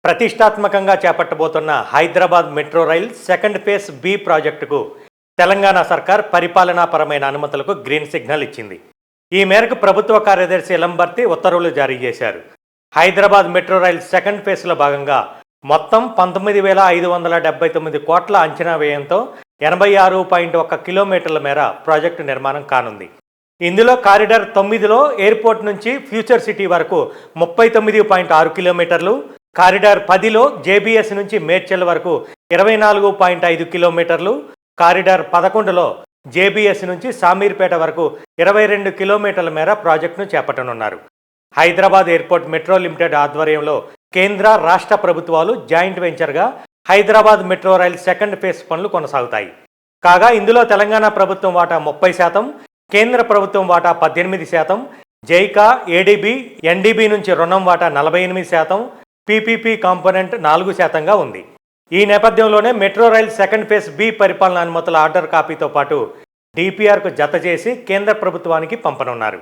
ప్రతిష్టాత్మకంగా చేపట్టబోతున్న Hyderabad metro rail second phase B ప్రాజెక్టుకు తెలంగాణ సర్కార్ పరిపాలనాపరమైన అనుమతులకు గ్రీన్ సిగ్నల్ ఇచ్చింది. ఈ మేరకు ప్రభుత్వ కార్యదర్శి ఎలంబర్తి ఉత్తర్వులు జారీ చేశారు. హైదరాబాద్ మెట్రో రైల్ సెకండ్ ఫేజ్లో భాగంగా మొత్తం 19,579 కోట్ల అంచనా వ్యయంతో 86.1 కిలోమీటర్ల మేర ప్రాజెక్టు నిర్మాణం కానుంది. ఇందులో కారిడార్ 9లో ఎయిర్పోర్ట్ నుంచి ఫ్యూచర్ సిటీ వరకు 39.6 కిలోమీటర్లు, కారిడార్ 10లో జేబీఎస్ నుంచి మేడ్చల్ వరకు 24.5 కిలోమీటర్లు, కారిడార్ 11లో జేబీఎస్ నుంచి సామీర్పేట వరకు 22 కిలోమీటర్ల మేర ప్రాజెక్టును చేపట్టనున్నారు. హైదరాబాద్ ఎయిర్పోర్ట్ మెట్రో లిమిటెడ్ ఆధ్వర్యంలో కేంద్ర రాష్ట్ర ప్రభుత్వాలు జాయింట్ వెంచర్గా Hyderabad metro rail second phase పనులు కొనసాగుతాయి. కాగా ఇందులో తెలంగాణ ప్రభుత్వం వాటా 30%, కేంద్ర ప్రభుత్వం వాటా 18%, జైకా, ఏడీబీ, ఎన్డీబీ నుంచి రుణం వాటా 48%, పీపీపీ కాంపోనెంట్ 4%గా ఉంది. ఈ నేపథ్యంలోనే metro rail second phase B పరిపాలన అనుమతుల ఆర్డర్ కాపీతో పాటు డిపిఆర్కు జత చేసి కేంద్ర ప్రభుత్వానికి పంపనున్నారు.